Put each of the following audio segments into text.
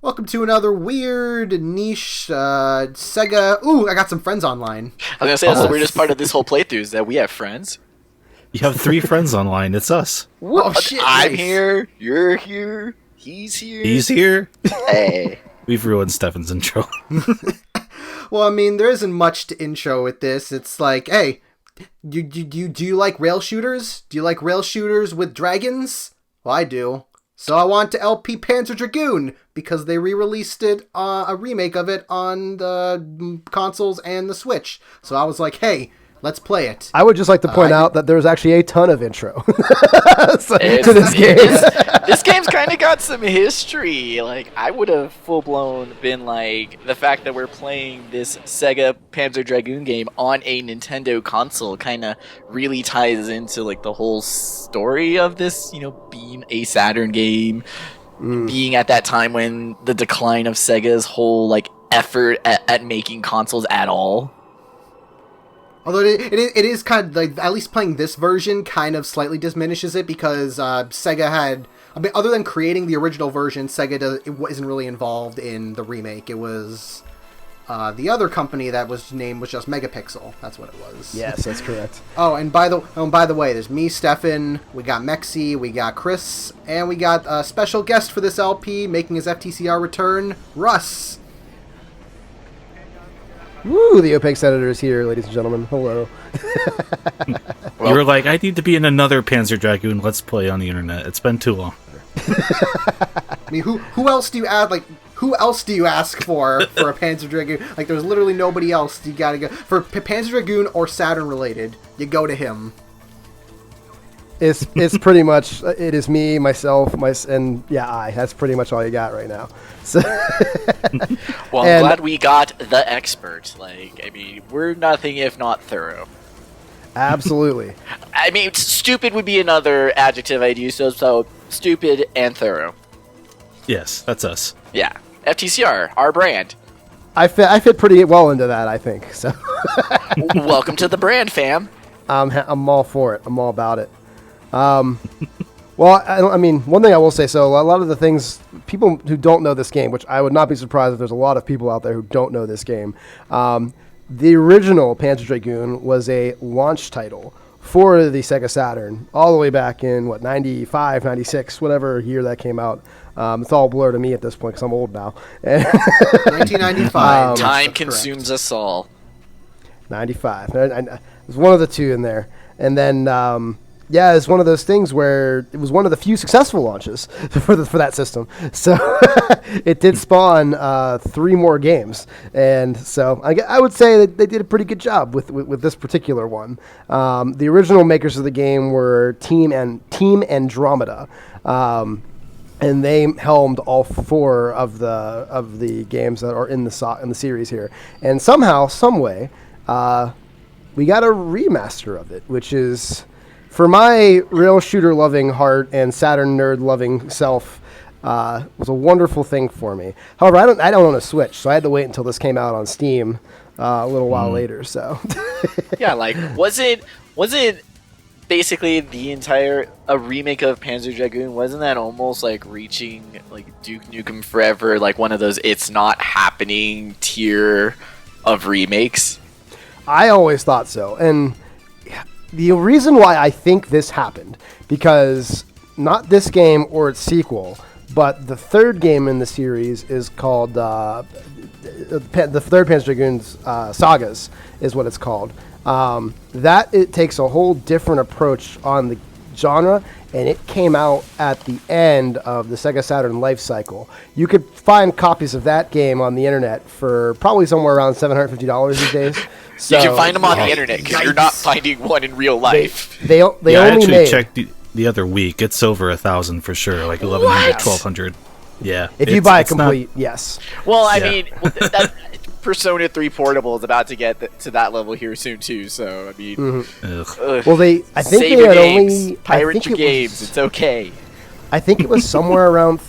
Welcome to another weird niche Sega. Ooh, I got some friends online. I was gonna say that's the weirdest part of this whole playthrough is that we have friends. You have 3 friends online. It's us. Oh shit! I'm nice. here. You're here. He's here. He's here. Hey. We've ruined Stefan's intro. Well, I mean, there isn't much to intro with this. It's like, hey, do you like rail shooters? Do you like rail shooters with dragons? Well, I do. So I want to LP Panzer Dragoon because they re-released it, a remake of it on the consoles and the Switch. So I was like, hey, let's play it. I would just like to point out that there's actually a ton of intro to this game. This game's kind of got some history. Like, I would have full-blown been like, the fact that we're playing this Sega Panzer Dragoon game on a Nintendo console kind of really ties into, like, the whole story of this, you know, being a Saturn game, being at that time when the decline of Sega's whole, like, effort at making consoles at all. Although it is kind of like, at least playing this version kind of slightly diminishes it because Sega had, I mean, other than creating the original version, Sega isn't really involved in the remake. It was the other company that was named was just Megapixel. That's what it was. Yes, that's correct. Oh, and by the way, there's me, Stefan, we got Mexi, we got Chris, and we got a special guest for this LP making his FTCR return, Russ. Woo, the OPEC senator is here, ladies and gentlemen. Hello. You were like, I need to be in another Panzer Dragoon Let's Play on the internet. It's been too long. I mean, who else do you add, like, who else do you ask for a Panzer Dragoon? Like, there's literally nobody else. You gotta go for Panzer Dragoon or Saturn related. You go to him. It's pretty much, it is me, myself, and I. That's pretty much all you got right now. So, well, I'm glad we got the expert. Like, I mean, we're nothing if not thorough. Absolutely. I mean, stupid would be another adjective I'd use, so stupid and thorough. Yes, that's us. Yeah. FTCR, our brand. I fit pretty well into that, I think. So, Welcome to the brand, fam. I'm all for it. I'm all about it. Well, I mean, one thing I will say, so a lot of the things, people who don't know this game, which I would not be surprised if there's a lot of people out there who don't know this game, the original Panzer Dragoon was a launch title for the Sega Saturn, all the way back in, 95, 96, whatever year that came out. It's all blur to me at this point because I'm old now. 1995. Time consumes us all. 95. There's one of the two in there. And then... it's one of those things where it was one of the few successful launches for that system. So it did spawn 3 more games, and so I would say that they did a pretty good job with this particular one. The original makers of the game were Team Andromeda, and they helmed all 4 of the games that are in the series here. And somehow, some way, we got a remaster of it, which is, for my rail shooter loving heart and Saturn nerd loving self, was a wonderful thing for me. However, I don't own a Switch, so I had to wait until this came out on Steam a little while later. So yeah, like was it basically the entire a remake of Panzer Dragoon? Wasn't that almost like reaching like Duke Nukem Forever, like one of those it's not happening tier of remakes? I always thought so, and the reason why I think this happened, because not this game or its sequel, but the third game in the series is called the third Panzer Dragoon's Sagas is what it's called. That it takes a whole different approach on the genre, and it came out at the end of the Sega Saturn life cycle. You could find copies of that game on the internet for probably somewhere around $750 these days. So, you can find them on the internet because you're not finding one in real life. They I only actually made... checked the other week. It's over 1,000 for sure, like 1,100, 1,200. Yeah. If you buy a complete, yes. Well, I mean, that Persona 3 Portable is about to get to that level here soon too. So I mean, well, I think save they your had games, only pirate your games. It's okay. I think it was somewhere around,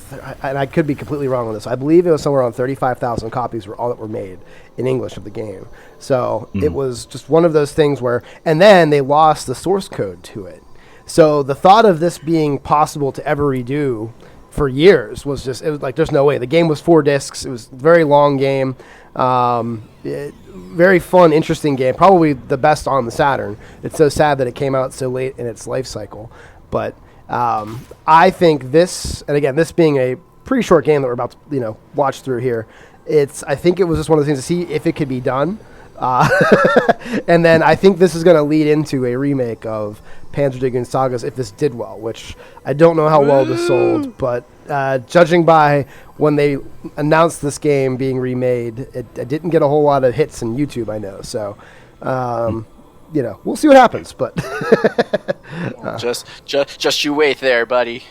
and I could be completely wrong on this. I believe it was somewhere around 35,000 copies were all that were made in English of the game. So it was just one of those things where, and then they lost the source code to it. So the thought of this being possible to ever redo for years was just, it was like, there's no way. The game was 4 discs. It was a very long game. Very fun, interesting game. Probably the best on the Saturn. It's so sad that it came out so late in its life cycle. But I think this, and again, this being a pretty short game that we're about to, watch through here, I think it was just one of the things to see if it could be done. And then I think this is going to lead into a remake of Panzer Dragoon Sagas if this did well, which I don't know how well this sold, but judging by when they announced this game being remade, it didn't get a whole lot of hits in YouTube, I know. So, we'll see what happens. But just you wait there, buddy.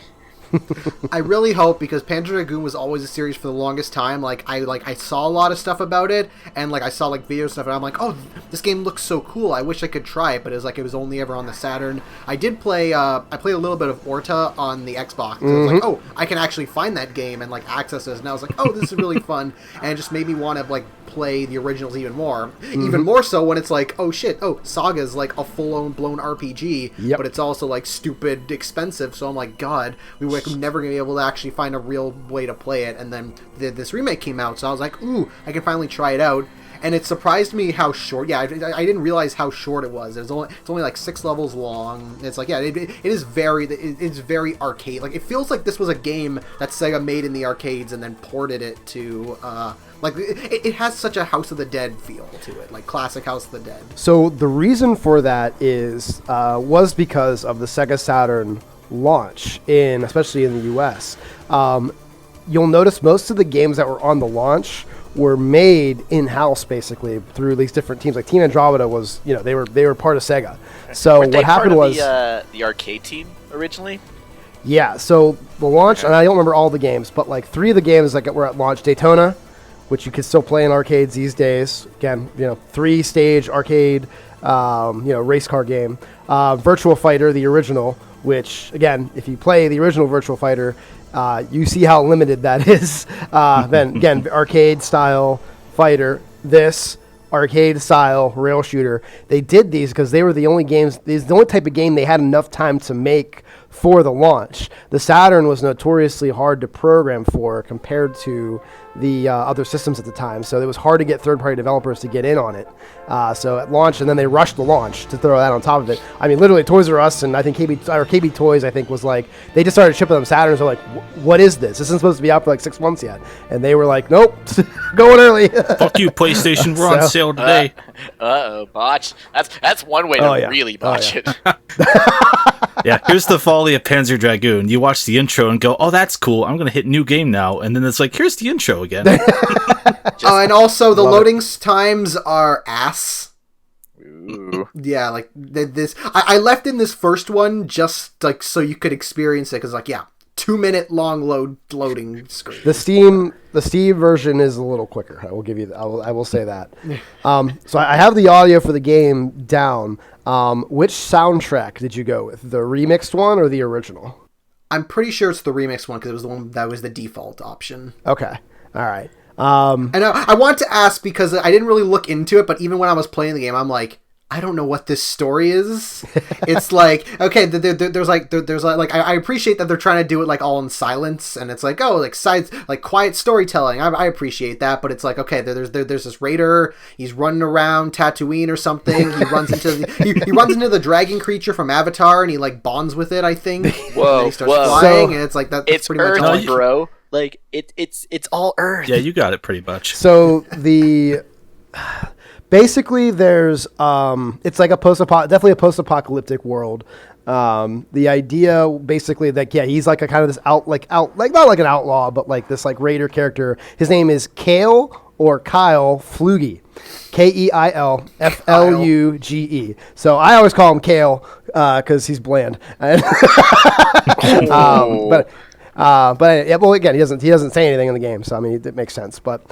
I really hope, because Panzer Dragoon was always a series for the longest time. I saw a lot of stuff about it, and I saw video stuff, and I'm like, oh, this game looks so cool. I wish I could try it, but it was only ever on the Saturn. I did play. I played a little bit of Orta on the Xbox. Mm-hmm. I was like, oh, I can actually find that game and access this. And I was like, oh, this is really fun, and it just made me want to play the originals even more. Mm-hmm. Even more so when it's oh shit, Saga's a full blown RPG, yep. But it's also stupid expensive. So I'm like, God, we were never gonna be able to actually find a real way to play it. And then this remake came out, so I was like, ooh, I can finally try it out. And it surprised me how short. Yeah, I didn't realize how short it was. It's only 6 levels long. It's it is very arcade. It feels like this was a game that Sega made in the arcades and then ported it to. It has such a House of the Dead feel to it, classic House of the Dead. So the reason for that was because of the Sega Saturn launch especially in the US. You'll notice most of the games that were on the launch were made in-house basically through these different teams. Team Andromeda was, they were part of Sega. So what happened was the arcade team originally. Yeah. So the launch, and I don't remember all the games, but 3 of the games that were at launch: Daytona, which you can still play in arcades these days. Again, 3-stage arcade, race car game. Virtua Fighter, the original, which again, if you play the original Virtua Fighter, you see how limited that is. Then again, arcade style fighter. This arcade style rail shooter. They did these because they were the only games. These the only type of game they had enough time to make for the launch. The Saturn was notoriously hard to program for compared to the other systems at the time, so it was hard to get third-party developers to get in on it. So at launch, and then they rushed the launch to throw that on top of it. I mean, literally, Toys R Us and I think KB Toys, I think, was they just started shipping them Saturns. They're like, what is this? This isn't supposed to be out for 6 months yet. And they were like, nope, going early. Fuck you, PlayStation. We're on sale today. Botch. That's one way to really botch it. Yeah, here's the folly of Panzer Dragoon. You watch the intro and go, oh, that's cool. I'm going to hit new game now. And then it's here's the intro again. And also the loading times are ass. Ooh. Yeah, this. I left in this first one just so you could experience it, because 2-minute long loading screen. The Steam version is a little quicker. I will give you. I will say that. So I have the audio for the game down. Which soundtrack did you go with? The remixed one or the original? I'm pretty sure it's the remixed one because it was the one that was the default option. Okay. All right. And I want to ask, because I didn't really look into it, but even when I was playing the game, I'm like, I don't know what this story is. It's okay, there's I appreciate that they're trying to do it all in silence, and it's sides quiet storytelling. I appreciate that, but it's okay, there's this raider. He's running around Tatooine or something. He runs into he runs into the dragon creature from Avatar, and he bonds with it, I think. Whoa, and he starts flying, and it's that's it's pretty Earth, much all. bro. It's all Earth. Yeah, you got it pretty much. So basically, there's it's definitely a post-apocalyptic world. The idea basically that he's a kind of this not like an outlaw, but this raider character. His name is Kyle Fluge, Keil Fluge. So I always call him Kale because he's bland. Well, again, he doesn't say anything in the game, so I mean, it makes sense. But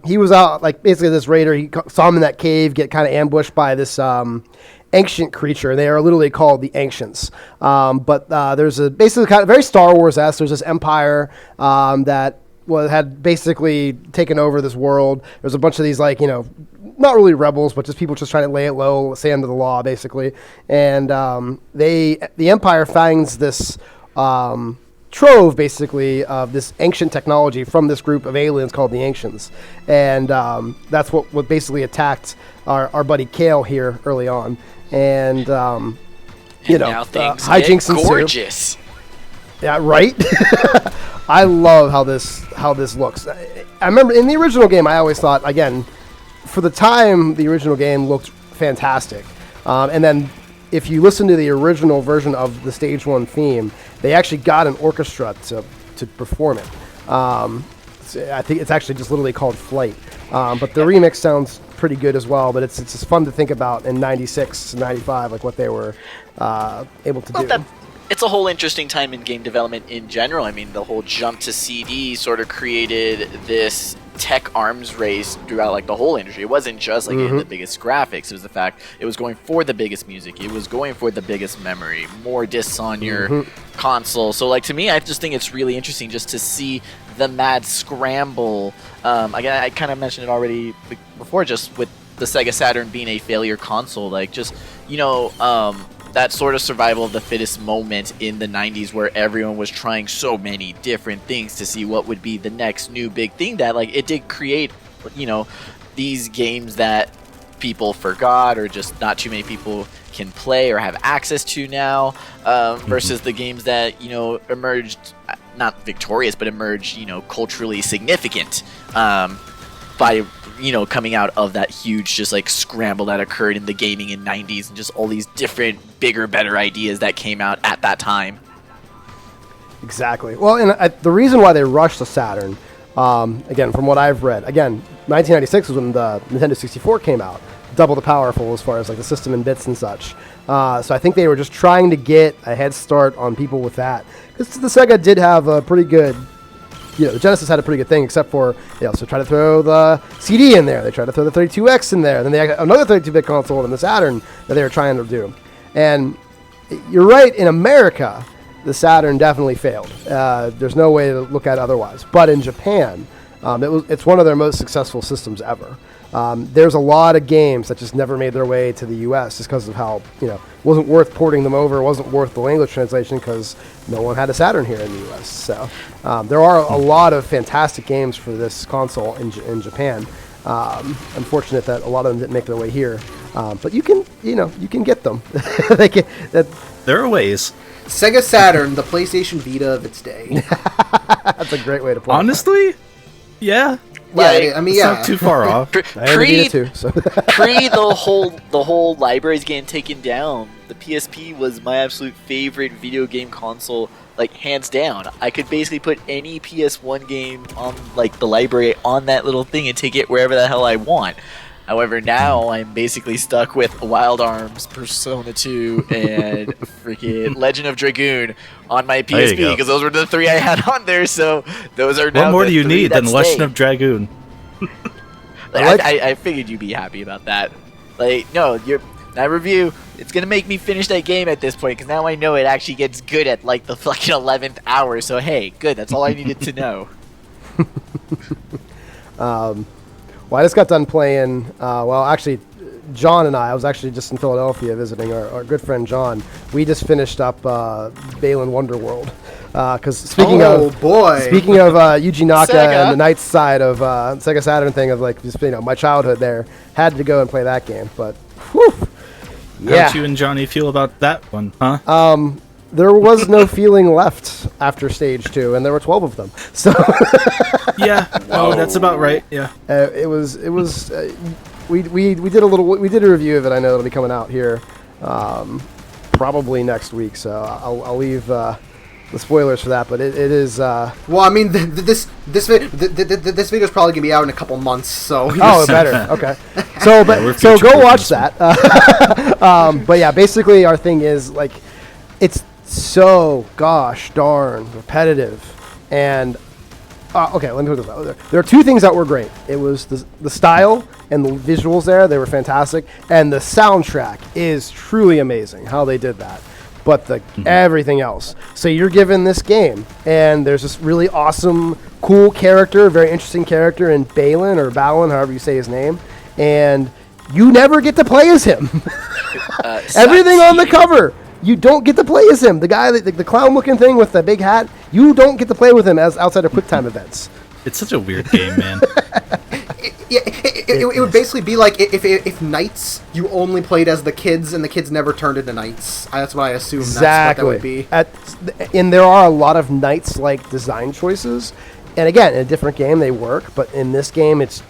he was out basically this raider. He saw him in that cave, get kind of ambushed by this ancient creature. They are literally called the Ancients. But there's basically kind of very Star Wars-esque. There's this empire that had basically taken over this world. There's a bunch of these not really rebels, but just people just trying to lay it low, stay under the law, basically. And the empire finds this trove, basically, of this ancient technology from this group of aliens called the Ancients. And that's what basically attacked our buddy Kale here early on. And, Now things hijinks get ensue. gorgeous. Yeah, right? I love how this looks. I remember in the original game, I always thought, again, for the time, the original game looked fantastic. And then if you listen to the original version of the Stage 1 theme, they actually got an orchestra to perform it. I think it's actually just literally called Flight. But the remix sounds pretty good as well, but it's just fun to think about in 96, 95, like what they were able to do. It's a whole interesting time in game development in general. I mean, the whole jump to CD sort of created this tech arms race throughout like the whole industry. It wasn't just like the biggest graphics. It was the fact it was going for the biggest music. It was going for the biggest memory, more discs on your console. So like to me, I just think it's really interesting just to see the mad scramble. Again, I kind of mentioned it already before, just with the Sega Saturn being a failure console. Like just, that sort of survival of the fittest moment in the 90s where everyone was trying so many different things to see what would be the next new big thing, that like it did create, these games that people forgot or just not too many people can play or have access to now, versus the games that, emerged, not victorious, but emerged, culturally significant by coming out of that huge just like scramble that occurred in the gaming in 90s, and just all these different bigger, better ideas that came out at that time. Exactly. Well, and the reason why they rushed the Saturn, again, from what I've read, 1996 was when the Nintendo 64 came out, double the powerful as far as like the system and bits and such. So I think they were just trying to get a head start on people with that, because the Sega did have a pretty good, the Genesis had a pretty good thing, except for they also tried to throw the CD in there. They tried to throw the 32X in there. Then they had another 32-bit console in the Saturn that they were trying to do. And you're right, in America, the Saturn definitely failed. There's no way to look at it otherwise. But in Japan, it's one of their most successful systems ever. There's a lot of games that just never made their way to the U.S. just because of how, it wasn't worth porting them over. It wasn't worth the language translation because no one had a Saturn here in the U.S. So there are a lot of fantastic games for this console in Japan. Unfortunate that a lot of them didn't make their way here. But you can get them. There are ways. Sega Saturn, the PlayStation Vita of its day. That's a great way to put it. Honestly, yeah. Yeah, I mean, It's not too far off. I had a Vita too, so. Pre the whole libraries getting taken down, the PSP was my absolute favorite video game console, like hands down. I could basically put any PS1 game on like the library on that little thing and take it wherever the hell I want. However, now I'm basically stuck with Wild Arms, Persona 2, and freaking Legend of Dragoon on my PSP, because those were the three I had on there. So those are now. What more do you three need that than stay. Legend of Dragoon? I figured you'd be happy about that. Like, no, that review, it's gonna make me finish that game at this point, because now I know it actually gets good at like the fucking 11th hour. So hey, good. That's all I needed to know. Well, I just got done playing, actually, John and I was actually just in Philadelphia visiting our good friend John. We just finished up Balan Wonderworld. Because speaking of Yuji Naka Sega. and the Knights side of Sega Saturn thing of like just, my childhood there, had to go and play that game. But, whew, yeah. How'd you and Johnny feel about that one, huh? There was no feeling left after stage 2, and there were 12 of them. So Yeah, that's about right. Yeah. it was. We did a review of it. I know it'll be coming out here, probably next week. So I'll leave the spoilers for that. But it is. Well, I mean, this video is probably gonna be out in a couple months. So. Oh, better. Okay. So go watch that. But yeah, basically our thing is like, it's so gosh darn repetitive, and okay, let me put this out. There are two things that were great. It was the style and the visuals there; they were fantastic, and the soundtrack is truly amazing how they did that. But everything else. So you're given this game, and there's this really awesome, cool character, very interesting character in Balan or Balan, however you say his name, and you never get to play as him. Everything on the cover. You don't get to play as him. The guy, the clown-looking thing with the big hat. You don't get to play with him as outside of QuickTime events. It's such a weird game, man. It would basically be like if Knights, you only played as the kids and the kids never turned into Knights. That's what I assume that's what that would be. And there are a lot of Knights-like design choices. And again, in a different game, they work. But in this game, it's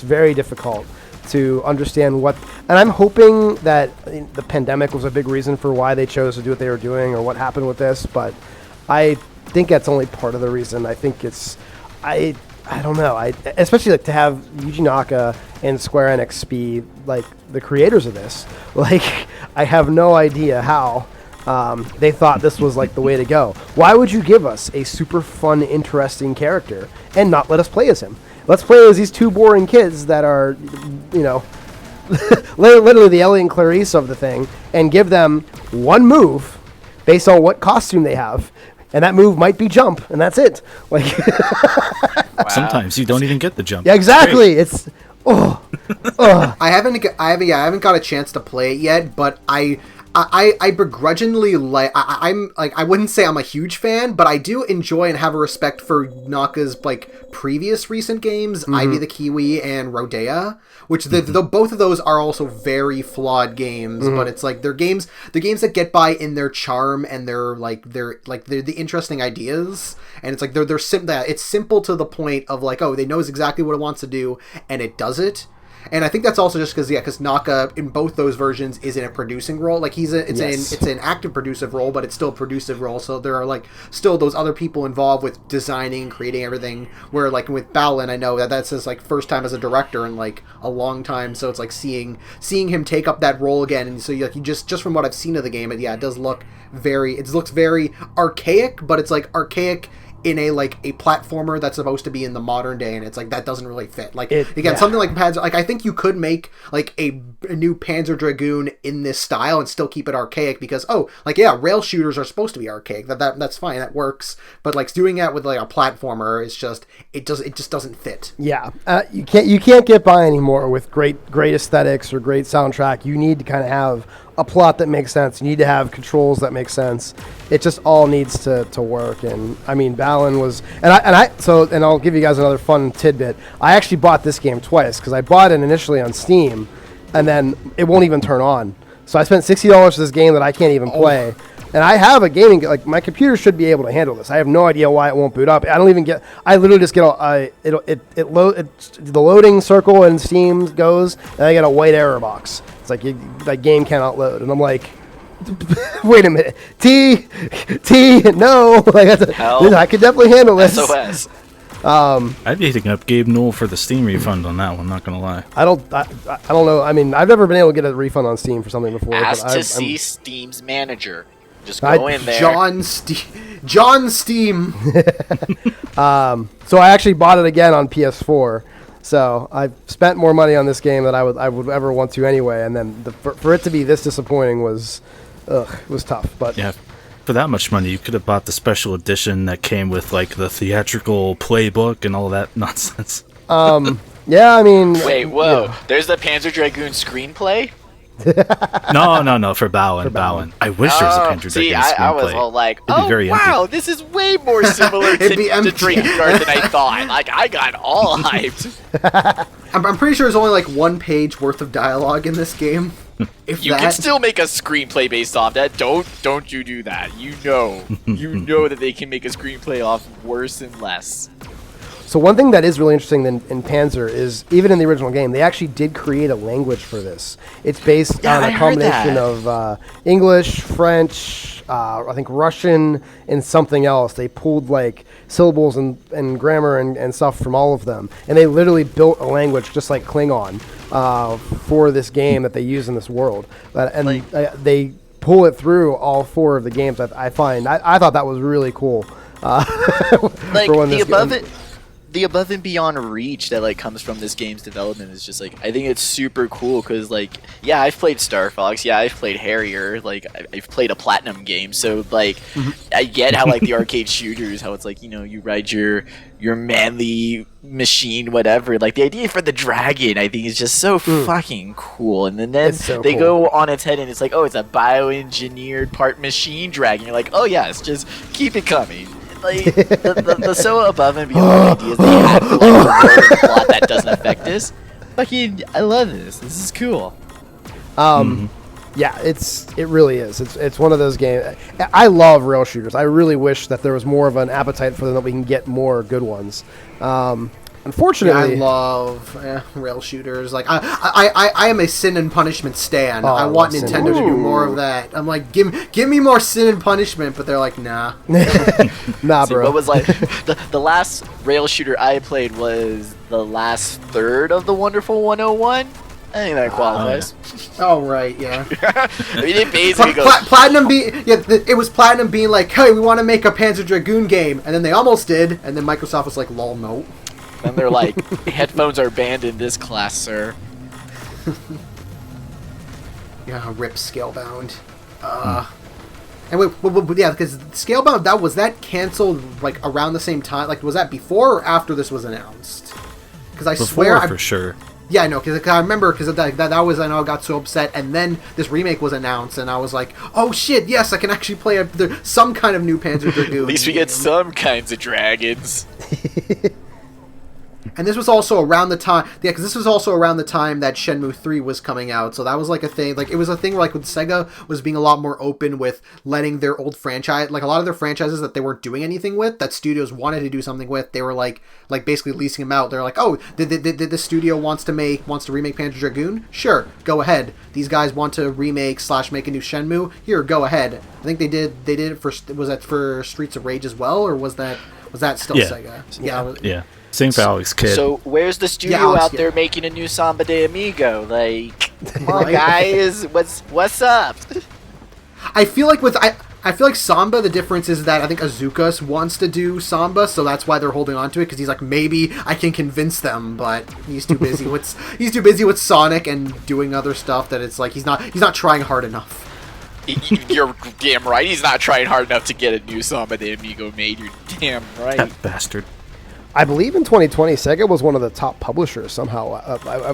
very difficult to understand what. And I'm hoping that the pandemic was a big reason for why they chose to do what they were doing or what happened with this. But I think that's only part of the reason. I think it's. I don't know. Especially like to have Yuji Naka and Square Enix be like the creators of this. Like, I have no idea how they thought this was like the way to go. Why would you give us a super fun, interesting character and not let us play as him? Let's play as these two boring kids that are, literally the Ellie and Clarice of the thing, and give them one move based on what costume they have. And that move might be jump, and that's it. Like, Sometimes you don't even get the jump. yeah, exactly. It's I haven't got a chance to play it yet, but I begrudgingly I wouldn't say I'm a huge fan, but I do enjoy and have a respect for Naka's like previous recent games, Ivy the Kiwi and Rodea, which both of those are also very flawed games, but it's like they're games that get by in their charm and they're the interesting ideas, and it's like it's simple to the point of like, oh, they knows exactly what it wants to do and it does it. And I think that's also just because Naka in both those versions is in a producing role. Like it's an active producive role, but it's still a productive role. So there are like still those other people involved with designing, creating everything. Where like with Balan, I know that's his like first time as a director in like a long time. So it's like seeing him take up that role again. And so you just from what I've seen of the game, it looks very archaic, but it's like archaic in a platformer that's supposed to be in the modern day, and it's like that doesn't really fit. Like something like Panzer, like I think you could make like a new Panzer Dragoon in this style and still keep it archaic because rail shooters are supposed to be archaic. That's fine, that works. But like doing that with like a platformer, it just doesn't fit. Yeah, you can't get by anymore with great aesthetics or great soundtrack. You need to kind of have a plot that makes sense. You need to have controls that make sense. It just all needs to work. And I mean, Balan was, and I'll give you guys another fun tidbit. I actually bought this game twice because I bought it initially on Steam, and then it won't even turn on. So I spent $60 for this game that I can't even play. And I have a gaming, like my computer should be able to handle this. I have no idea why it won't boot up. I literally just get the loading circle in Steam goes, and I get a white error box. It's like that game cannot load, and I'm like, wait a minute, no, like I could definitely handle this. SOS. I'd be hitting up Gabe Newell for the Steam refund on that one. Not gonna lie. I don't know. I mean, I've never been able to get a refund on Steam for something before. Ask to see Steam's manager. Just go in there. John Steam. So I actually bought it again on PS4. So I've spent more money on this game than I would ever want to anyway. And then for it to be this disappointing was tough. But yeah, for that much money, you could have bought the special edition that came with like the theatrical playbook and all that nonsense. Yeah, I mean. Wait, whoa! Yeah. There's the Panzer Dragoon screenplay. No, for Balan. I wish there was a Panzer Dragoon screenplay. I was all like, wow, this is way more similar to Drakengard than I thought. Like, I got all hyped. I'm pretty sure there's only like one page worth of dialogue in this game. If you can still make a screenplay based off that. Don't you do that. You know that they can make a screenplay off worse and less. So one thing that is really interesting in Panzer is, even in the original game, they actually did create a language for this. It's based on a combination of English, French, I think Russian, and something else. They pulled like syllables and grammar and stuff from all of them. And they literally built a language just like Klingon for this game that they use in this world. They pull it through all four of the games. I thought that was really cool. Like the above it. the above and beyond reach that like comes from this game's development is just like I think it's super cool because like yeah, I've played Star Fox, yeah, I've played Harrier, like I've played a Platinum game, so like I get how like the arcade shooters, how it's like you ride your manly machine, whatever. Like the idea for the dragon, I think is just so fucking cool. And then So they cool. go on its head and it's like, oh, it's a bioengineered part machine dragon. You're like, oh yes, just keep it coming. Like the so above and beyond ideas they had for like the plot that doesn't affect this. Fucking, I love this. This is cool. Yeah, it really is. It's one of those games. I love rail shooters. I really wish that there was more of an appetite for them, that we can get more good ones. Unfortunately, I love rail shooters. Like I am a Sin and Punishment stan. I want love Sin Nintendo and to do more of that. I'm like, give me more Sin and Punishment, but they're like, nah. nah, See, bro. what was like the last rail shooter I played was the last third of the Wonderful 101. I think that qualifies. Oh right, yeah. I mean, it basically goes. Platinum it was Platinum being like, hey, we want to make a Panzer Dragoon game, and then they almost did, and then Microsoft was like, lol, no. And they're like, headphones are banned in this class, sir. Yeah, rip Scalebound. And wait, yeah, because Scalebound, that canceled like around the same time. Like, was that before or after this was announced? Because I swear, Before, for sure. yeah, I know, because I remember because that was, I know, I got so upset, and then this remake was announced, and I was like, oh shit, yes, I can actually play some kind of new Panzer Dragoon. At least we get some kinds of dragons. And this was also around the time, yeah, because this was also around the time that Shenmue 3 was coming out, so that was like a thing, like, it was a thing where, like, with Sega was being a lot more open with letting their old franchise, like, a lot of their franchises that they weren't doing anything with, that studios wanted to do something with, they were, like basically leasing them out. They're like, oh, the studio wants to remake Panzer Dragoon? Sure, go ahead. These guys want to remake / make a new Shenmue? Here, go ahead. I think they did it for, was that for Streets of Rage as well, or was that still Yeah. Sega? Yeah. Same for Alex Kidd. So where's the studio Alex, out there making a new Samba de Amigo? Like, come on, Right. guys, what's up? I feel like Samba, the difference is that I think Azuka wants to do Samba, so that's why they're holding on to it, because he's like, maybe I can convince them, but he's too busy with Sonic and doing other stuff that it's like he's not trying hard enough. You're damn right. He's not trying hard enough to get a new Samba de Amigo made. You're damn right. That bastard. I believe in 2020, Sega was one of the top publishers somehow,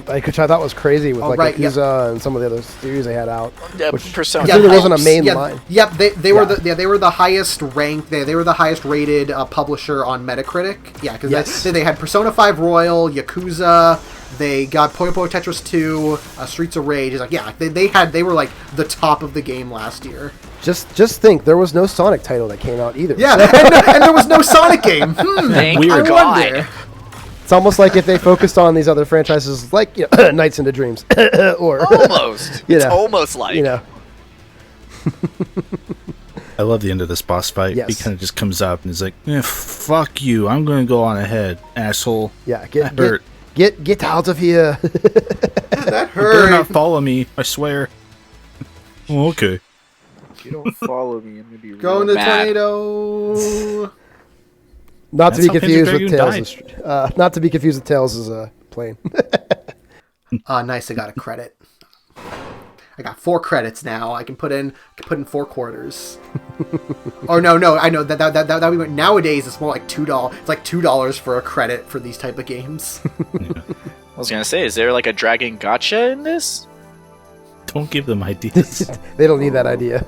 which I thought was crazy with Oh, like right, Yakuza and some of the other series they had out. Which Persona. I think there wasn't a main line. Yep, they were Yeah. they were the highest ranked. They were the highest rated publisher on Metacritic. Yeah, because Yes. they had Persona 5 Royal, Yakuza. They got Puyo Puyo Tetris 2, Streets of Rage. It's like, yeah, they were like the top of the game last year. Just think, there was no Sonic title that came out either. Yeah, and there was no Sonic game. Thank Weird. God. wonder. It's almost like if they focused on these other franchises, like Nights into Dreams, or Almost. You It's know. almost like. I love the end of this boss fight. Yes. He kind of just comes up and is like, fuck you. I'm going to go on ahead, asshole. yeah, That hurt. get out of here. That Better hurt. not follow me, I swear. Oh, okay. If you don't follow me, I'm gonna be Go in real the mad. tornado. Not to That's be how confused Panzer with Dragoon Tails. Not to be confused with Tails as a plane. Nice. I got a credit. I got 4 credits now. I can put in 4 quarters. Oh no! I know that we went. Nowadays, it's more like $2. It's like $2 for a credit for these type of games. I was gonna say, is there like a dragon gotcha in this? Don't give them ideas. They don't need that idea.